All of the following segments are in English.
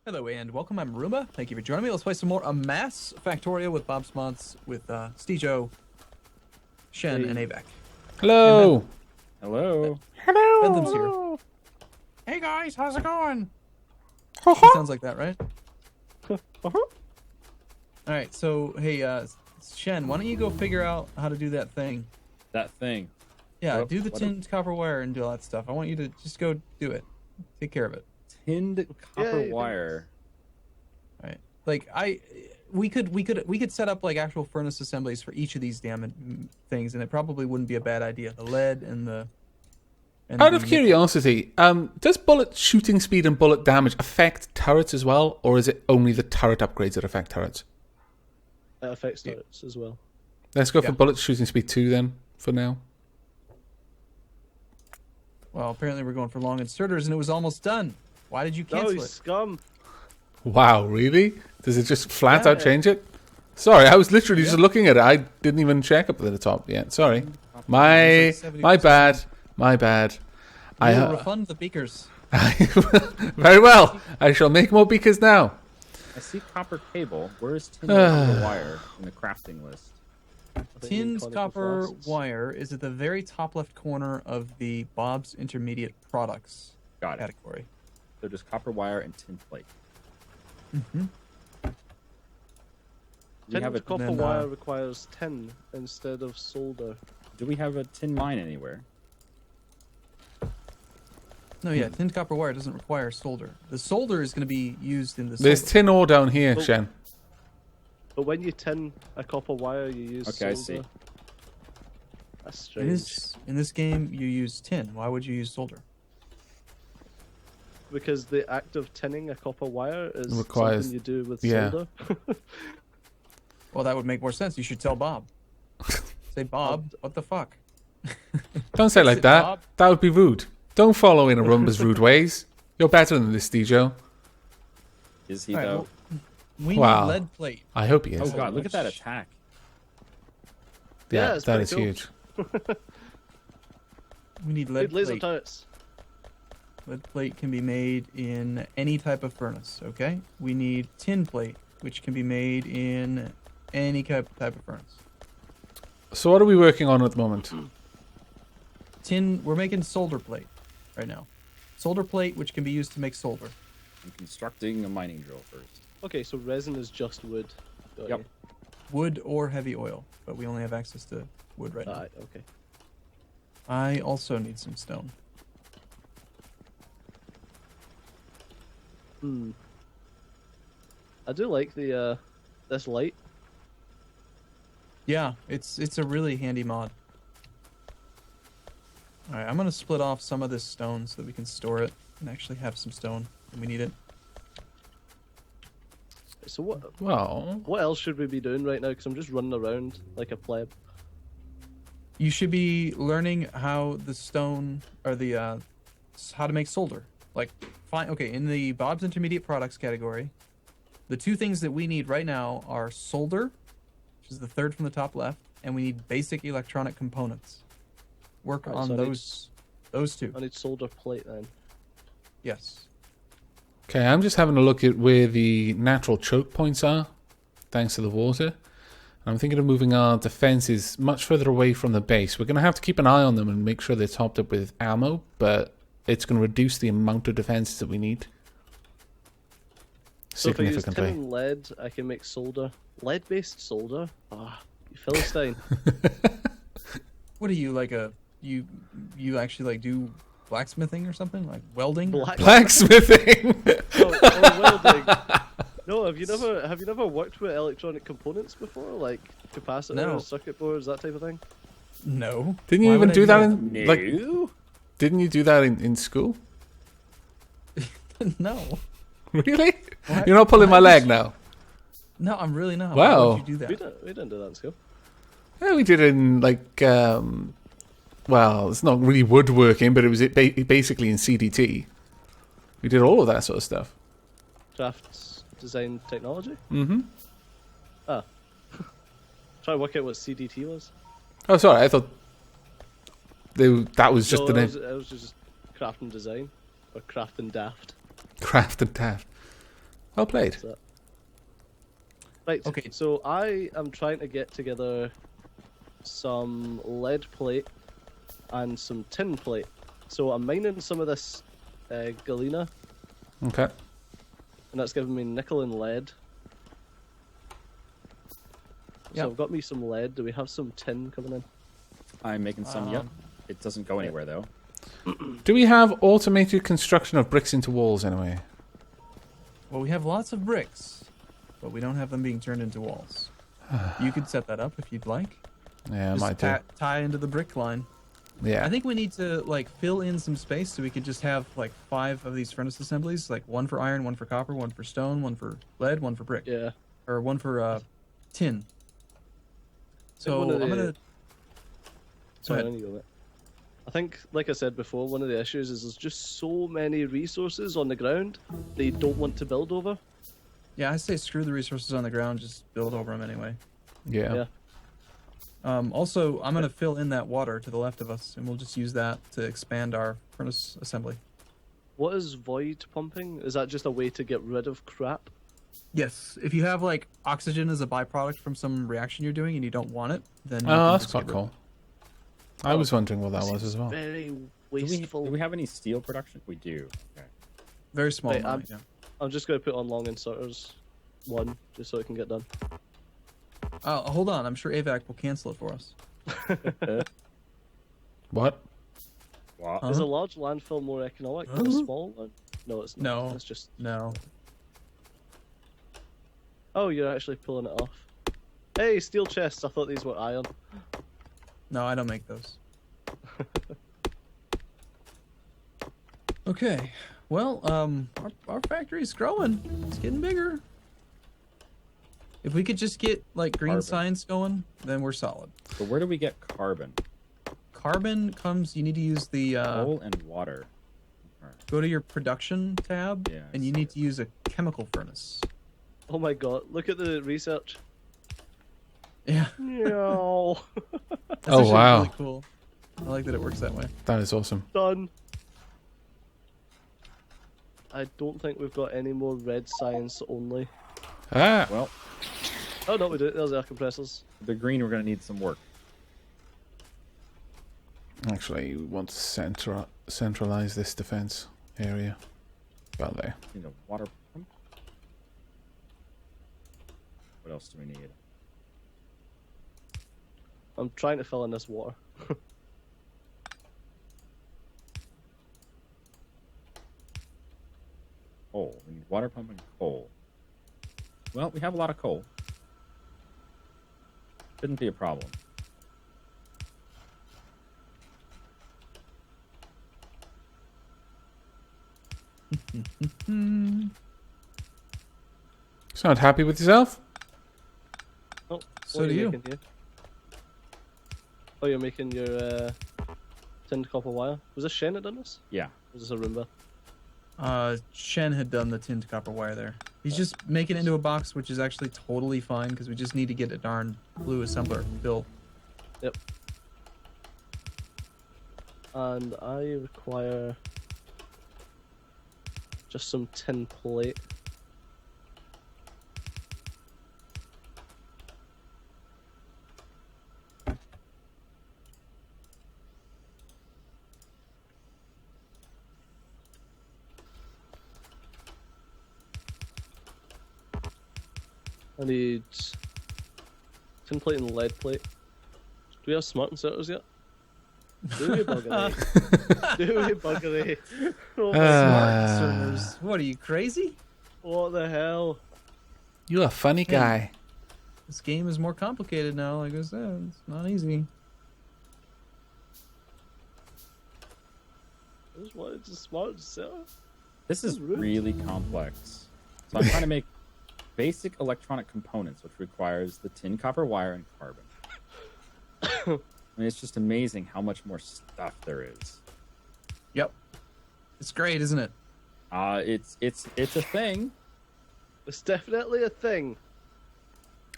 Hello and welcome, I'm Roomba. Thank you for joining me. Let's play some more AMASS Factorio with Bob's Mods with Stejo, Shen, and Avac. Hello! And Hello. Bentham's here. Hey guys, how's it going? He sounds like that, right? Alright, so, hey, Shen, why don't you go figure out how to do that thing? That thing. Yeah, What- do the what- tinned copper wire and do all that stuff. I want you to just go do it. Take care of it. Tinned copper Yay. wire. Alright. Like, we could set up, like, actual furnace assemblies for each of these damn things, and it probably wouldn't be a bad idea. The lead and the... And Out the of nickel. curiosity, does bullet shooting speed and bullet damage affect turrets as well, or is it only the turret upgrades that affect turrets? It affects turrets as well. Let's go for Yeah. bullet shooting speed 2 then, for now. Well, apparently we're going for long inserters, and it was almost done. Why did you No, cancel you it? scum! Wow, really? Does it just flat Yeah. out change it? Sorry, I was literally just looking at it. I didn't even check up at the top yet. Sorry. My It's like 70%. bad. My bad. I will refund the beakers. Very well. I shall make more beakers now. I see copper cable. Where is tinned copper wire in the crafting list? Tinned conical copper flasks. wire is at the very top left corner of the Bob's Intermediate Products Got it. category. So just copper wire and tin plate. Mm-hmm. Do we have a Tinned copper then, wire requires tin instead of solder. Do we have a tin mine anywhere? No, yeah, tinned copper wire doesn't require solder. The solder is going to be used in the There's solder. tin ore down here, Oh. Shen. But when you tin a copper wire, you use Okay, I solder. see. That's In strange. this game, you use tin. Why would you use solder? Because the act of tinning a copper wire is Requires- something you do with yeah. solder. Well, that would make more sense. You should tell Bob. Say, Bob, what the fuck? Don't say it like it, that. Bob. That would be rude. Don't follow in Arumba's rude ways. You're better than this, Stejo. Is he All right, though? well, we Wow. need lead plate. I hope he is. Oh god, look at that much- attack. Yeah, it's that pretty is cool. huge. We need lead Need laser plate. turrets. Lead plate can be made in any type of furnace, okay? We need tin plate, which can be made in any type of furnace. So what are we working on at the moment? Tin, we're making solder plate right now. Solder plate, which can be used to make solder. I'm constructing a mining drill first. Okay, so resin is just wood. Got Yep. you. Wood or heavy oil, but we only have access to wood right now. Alright, okay. I also need some stone. I do like the this light. Yeah, it's a really handy mod. Alright, I'm gonna split off some of this stone so that we can store it and actually have some stone when we need it. So Well, what else should we be doing right now? Because I'm just running around like a pleb. You should be learning how the stone or the how to make solder. Like, fine, okay, in the Bob's Intermediate Products category, the two things that we need right now are solder, which is the third from the top left, and we need basic electronic components. Work Right, on so I need- those two. I need solder plate then. Yes. okay, I'm just having a look at where the natural choke points are, thanks to the water. And I'm thinking of moving our defenses much further away from the base. We're going to have to keep an eye on them and make sure they're topped up with ammo, but it's going to reduce the amount of defenses that we need So if I use tin significantly. and lead, I can make solder. Lead-based solder? Ah, you Philistine. What are you, like you actually like do blacksmithing or something? Like welding? Blacksmithing! oh, welding. No, have you never worked with electronic components before, like capacitors, No. circuit boards, that type of thing? No. Didn't you Why even would I do that in No. like? Didn't you do that in school? No. Really? Why- You're not pulling my why leg is- now. No, I'm really not. Wow. Why would you do that? We didn't do that in school. Yeah, we did it in like, well, it's not really woodworking, but it was basically in CDT. We did all of that sort of stuff. Crafts, design, technology? Mm-hmm. Ah. Try to work out what CDT was. Oh, sorry, I thought that was just No, the name. it was just craft and design. Or craft and daft. Craft and Taft. Well played. That's it. Right. Okay. So I am trying to get together some lead plate and some tin plate. So I'm mining some of this galena, Okay. and that's giving me nickel and lead. Yep. So I've got me some lead. Do we have some tin coming in? I'm making some. Yep. It doesn't go anywhere though. Do we have automated construction of bricks into walls anyway? Well, we have lots of bricks, but we don't have them being turned into walls. You could set that up if you'd like. Yeah, I Just might do. tie into the brick line. Yeah. I think we need to like fill in some space so we could just have like 5 of these furnace assemblies, like 1 for iron, 1 for copper, 1 for stone, 1 for lead, 1 for brick, Yeah. or 1 for tin. So one of I'm the- gonna. Sorry, ahead. I need to go, mate. I think, like I said before, one of the issues is there's just so many resources on the ground that you don't want to build over. Yeah, I say screw the resources on the ground, just build over them anyway. Yeah. Yeah. Also, I'm gonna fill in that water to the left of us, and we'll just use that to expand our furnace assembly. What is void pumping? Is that just a way to get rid of crap? Yes, if you have like oxygen as a byproduct from some reaction you're doing and you don't want it, then you Oh, can that's just quite get rid- cool. I was wondering what that was as well. Very Do wasteful. we have any steel production? We do. Okay. Very small. Wait, amount, yeah. I'm just going to put on long inserters 1, just so it can get done. Hold on, I'm sure AVAC will cancel it for us. What? Wow. Huh? Is a large landfill more economic than a small one? No, it's not. No. It's just... No. Oh, you're actually pulling it off. Hey, steel chests. I thought these were iron. No, I don't make those. Okay. Well, our factory's growing. It's getting bigger. If we could just get like green Carbon. signs going, then we're solid. So where do we get carbon? Carbon comes. You need to use the Coal and water. go to your production tab, Yeah, I and you see need it. to use a chemical furnace. Oh my god, look at the research. Yeah. No. That's Oh, actually wow. Really cool. I like that it works that way. That is awesome. Done. I don't think we've got any more red science only. Ah! Well, Oh no, we do. There's air compressors. the green we're gonna need some work. Actually, we want to centralize this defense area. About there. Need a water pump. What else do we need? I'm trying to fill in this water. Coal. We need water pump and coal. Well, we have a lot of coal. Shouldn't be a problem. Sound happy with yourself? Oh, So what are do you. making here? Oh, you're making your tinned copper wire. Was this Shen that done this? Yeah. Or was this a Roomba? Shen had done the tinned copper wire there. He's just making it into a box, which is actually totally fine because we just need to get a darn blue assembler built. Yep. And I require just some tin plate. I need tin plate and lead plate. Do we have smart inserters yet? Do we, buggery? Do we, buggery? Oh my god. Servers. What are you, crazy? What the hell? You a funny guy. This game is more complicated now, like I said. It's not easy. I just wanted to smart inserter. This is rude. really complex. So I'm trying to make basic electronic components, which requires the tin, copper, wire, and carbon. I mean, it's just amazing how much more stuff there is. Yep. It's great, isn't it? It's a thing. It's definitely a thing.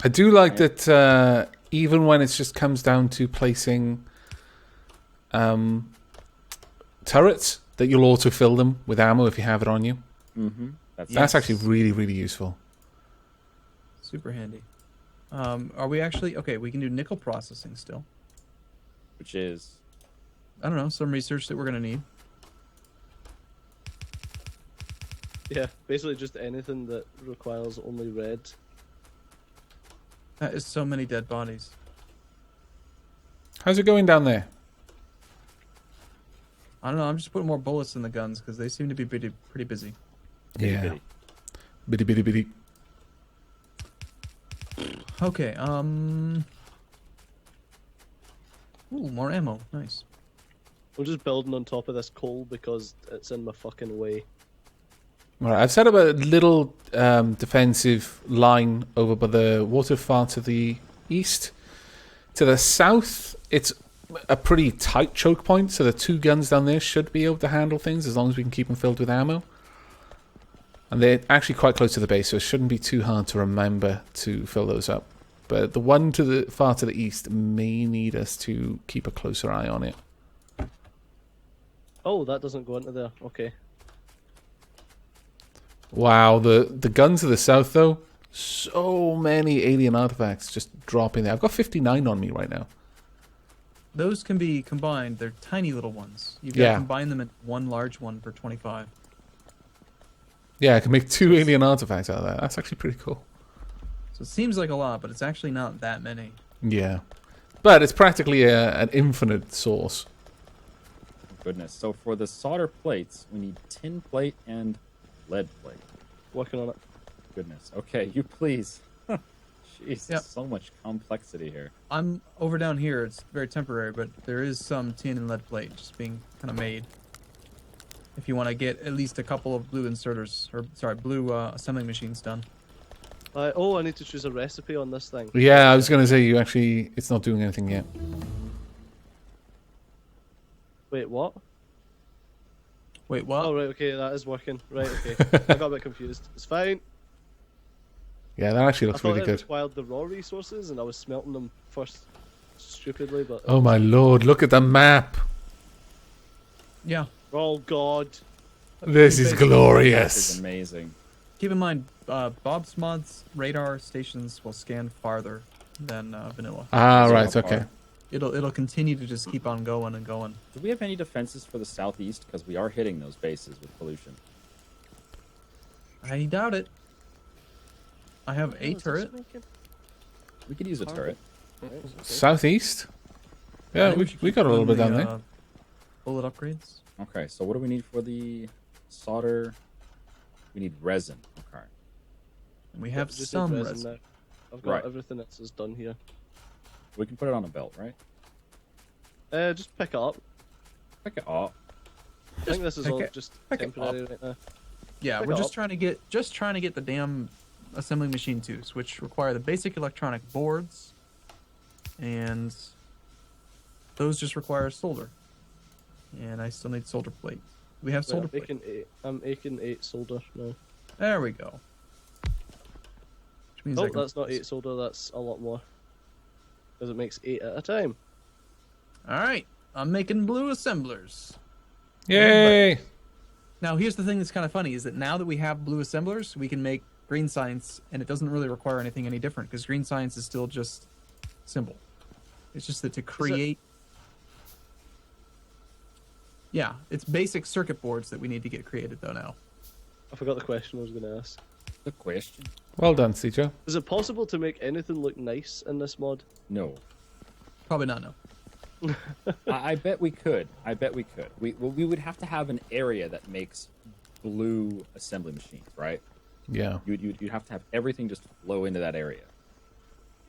I do like that even when it just comes down to placing turrets, that you'll autofill them with ammo if you have it on you. Mm-hmm. That's That's Yes. actually really, really useful. Super handy. Are we actually okay? We can do nickel processing still. which is I don't know, some research that we're gonna need. Yeah, basically just anything that requires only red. That is so many dead bodies. How's it going down there? I don't know. I'm just putting more bullets in the guns because they seem to be pretty busy. Yeah. bitty. Bitty, bitty, bitty. Okay. Ooh, more ammo. Nice. I'm just building on top of this coal because it's in my fucking way. All right, I've set up a little defensive line over by the water far to the east. To the south, it's a pretty tight choke point, so the 2 guns down there should be able to handle things as long as we can keep them filled with ammo. And they're actually quite close to the base, so it shouldn't be too hard to remember to fill those up. But the one to the far to the east may need us to keep a closer eye on it. Oh, that doesn't go into there. Okay. Wow, the gun to the south, though, so many alien artifacts just dropping there. I've got 59 on me right now. Those can be combined. They're tiny little ones. You've got Yeah. to combine them in one large one for 25. Yeah, I can make 2 alien artifacts out of that. That's actually pretty cool. So it seems like a lot, but it's actually not that many. Yeah. But it's practically an infinite source. Goodness. So for the solder plates, we need tin plate and lead plate. Working on it. Goodness. Okay, you please. Jesus, Yep. so much complexity here. I'm over down here. It's very temporary, but there is some tin and lead plate just being kind of made. If you want to get at least a couple of blue inserters, or sorry, blue assembling machines done. I need to choose a recipe on this thing. Yeah, I was going to say it's not doing anything yet. Wait, what? Wait, what? Oh, right, okay, that is working. Right, okay. I got a bit confused. It's fine. Yeah, that actually I looks thought really it good. required the raw resources, and I was smelting them first stupidly, but... Oh my lord, look at the map. Yeah. Oh, God. This is This is glorious. amazing. Keep in mind, Bob's Mods radar stations will scan farther than vanilla. Ah, So right, far. okay. It'll continue to just keep on going and going. Do we have any defenses for the southeast? Because we are hitting those bases with pollution. I doubt it. I have a What is this turret. making? We could use a turret. Right, okay. Southeast? I Yeah, think we should got a little keep bit down the, there. Bullet upgrades. Okay, so what do we need for the solder? We need resin. Okay. And we have Just need some resin resin. now. I've got Right. everything else is done here. We can put it on a belt, right? Just pick it up. Pick it up. I think this is pick all it- just pick it temporary right now. Yeah, Pick we're it just up. trying to get the damn assembling machine tools, which require the basic electronic boards, and those just require solder. And I still need solder plate. We have Wait, solder I'm plate. making 8 solder now. There we go. Which means I Oh, can- that's not 8 solder, that's a lot more. Because it makes 8 at a time. All right, I'm making blue assemblers. Yay! Now, here's the thing that's kind of funny is that now that we have blue assemblers, we can make green science, and it doesn't really require anything any different because green science is still just simple. It's just that to create. Yeah, it's basic circuit boards that we need to get created though now. I forgot the question I was going to ask. The question? Well done, Cijo. Is it possible to make anything look nice in this mod? No. Probably not, no. I bet we could. I bet we could. We would have to have an area that makes blue assembly machines, right? Yeah. You'd have to have everything just flow into that area.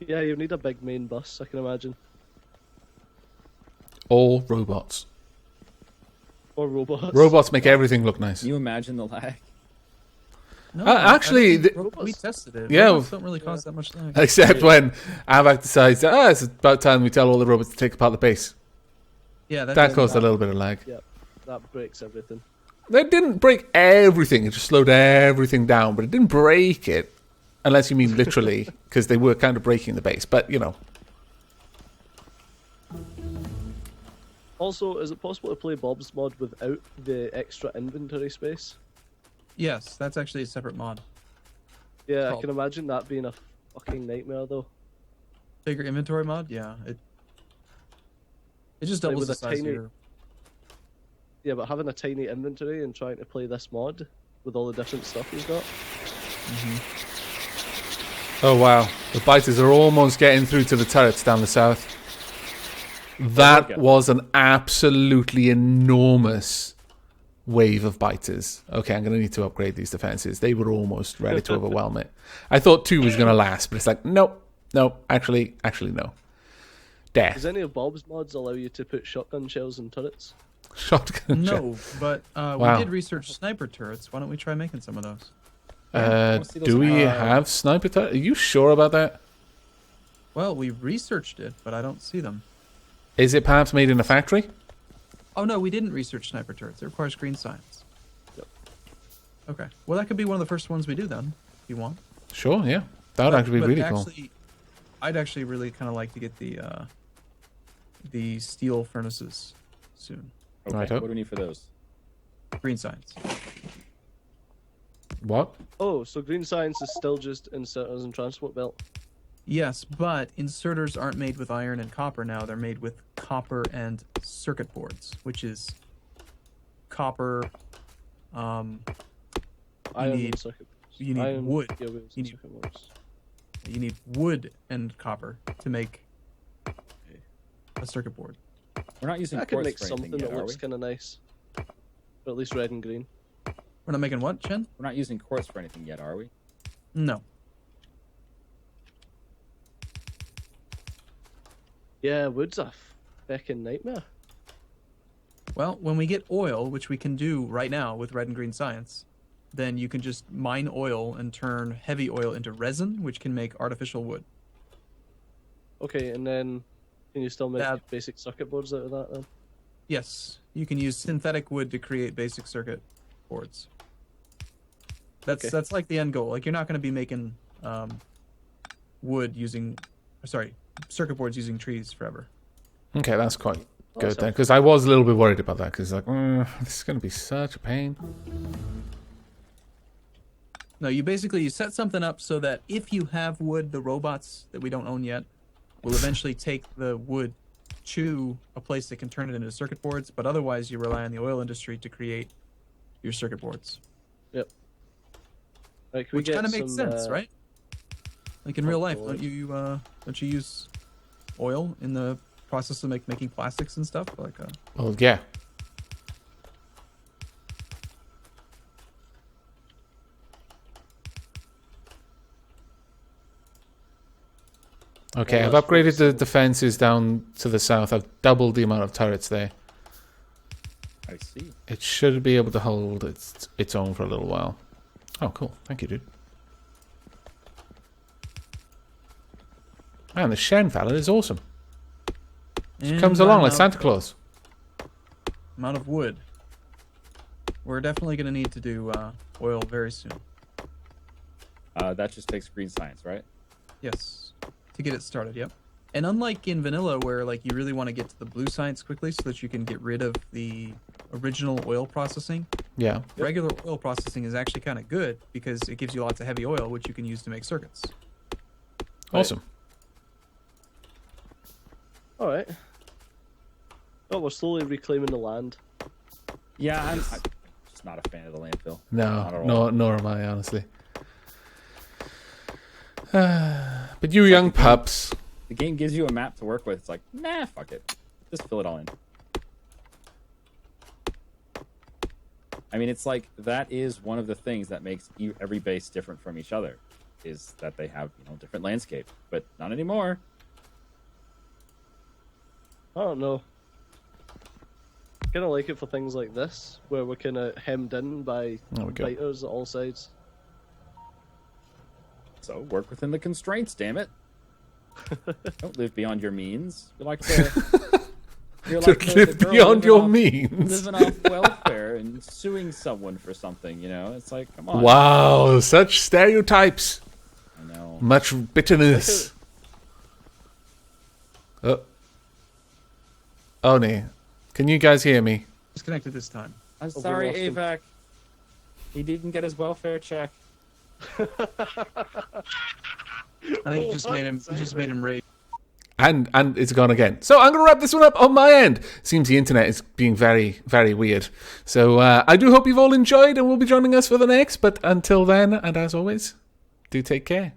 Yeah, you need a big main bus, I can imagine. All robots. Or robots. Robots make everything look nice. Can you imagine the lag? No, actually, I don't think the- we tested it. Yeah, Robots don't really cause that much lag. Except when Avac decides, it's about time we tell all the robots to take apart the base. Yeah, That caused a little bit of lag. Yeah, that breaks everything. They didn't break everything, it just slowed everything down, but it didn't break it. Unless you mean literally, because they were kind of breaking the base, but you know. Also, is it possible to play Bob's mod without the extra inventory space? Yes, that's actually a separate mod. Yeah, I Called- can imagine that being a fucking nightmare though. Bigger inventory mod? Yeah, it just Like doubles with the a size of tiny- your... Yeah, but having a tiny inventory and trying to play this mod with all the different stuff he's got. Oh wow, the biters are almost getting through to the turrets down the south. That was an absolutely enormous wave of biters. Okay, I'm going to need to upgrade these defenses. They were almost ready to overwhelm it. I thought 2 was going to last, but it's like, nope, actually no. Death. Does any of Bob's mods allow you to put shotgun shells in turrets? Shotgun shell. No, but Wow. we did research sniper turrets. Why don't we try making some of those? see those Do we guys. have sniper turrets? Are you sure about that? Well, we researched it, but I don't see them. Is it perhaps made in a factory? Oh no, we didn't research sniper turrets. It requires green science. Yep. Okay. Well, that could be one of the first ones we do then, if you want. Sure, yeah. That would actually be really cool. I'd actually really kind of like to get the steel furnaces soon. Okay, Right what up. do we need for those? Green science. What? Oh, so green science is still just inserters and transport belt. Yes, but inserters aren't made with iron and copper now. They're made with copper and circuit boards, which is copper. Iron need- and circuit boards. you need Iron wood. gearwheels You and need- circuit boards. You need wood and copper to make a circuit board. We're not using I could quartz make for something anything yet, that are looks we? kind of nice. Or at least red and green. We're not making what, Chen? We're not using quartz for anything yet, are we? No. Yeah, wood's a feckin' nightmare. Well, when we get oil, which we can do right now with red and green science, then you can just mine oil and turn heavy oil into resin, which can make artificial wood. Okay, and then can you still make That- basic circuit boards out of that then? Yes, you can use synthetic wood to create basic circuit boards. That's like the end goal. Like you're not going to be making circuit boards using trees forever. Okay, that's quite good Awesome. then. Because I was a little bit worried about that. Because like, this is going to be such a pain. No, you set something up so that if you have wood, the robots that we don't own yet will eventually take the wood to a place that can turn it into circuit boards, but otherwise you rely on the oil industry to create your circuit boards. Yep. Right, can we Which get kind of makes some, sense, right? Like in real life, boy. don't you use oil in the process of making plastics and stuff? Like Well, yeah. Okay, I've that's upgraded the awesome. defenses down to the south. I've doubled the amount of turrets there. I see. It should be able to hold its own for a little while. Oh, cool. Thank you, dude. Man, the Shen fella is awesome. and Comes by along like amount- Santa Claus. Amount of wood. We're definitely going to need to do oil very soon. That just takes green science, right? Yes, to get it started. Yep. And unlike in vanilla, where like you really want to get to the blue science quickly so that you can get rid of the original oil processing, Yeah. regular oil processing is actually kind of good because it gives you lots of heavy oil, which you can use to make circuits. Awesome. Alright. Oh, we're slowly reclaiming the land. Yeah, I'm just not a fan of the landfill. No, Not at all. nor am I, honestly. But you young pups. The game gives you a map to work with. It's like, nah, fuck it. Just fill it all in. I mean, it's like that is one of the things that makes every base different from each other, is that they have different landscape, but not anymore. I don't know. Kind of like it for things like this, where we're kind of hemmed in by There we go. biters at all sides. So work within the constraints, damn it. Don't live beyond your means. You're like the To the live girl beyond living your off- means. living off welfare and suing someone for something. It's like, come on. Wow, such stereotypes. I know. Much bitterness. Oh, nee. Can you guys hear me? Disconnected this time. I'm sorry, lost him. AVAC. He didn't get his welfare check. I think you just made him rage. And it's gone again. So I'm going to wrap this one up on my end. Seems the internet is being very, very weird. So I do hope you've all enjoyed and will be joining us for the next. But until then, and as always, do take care.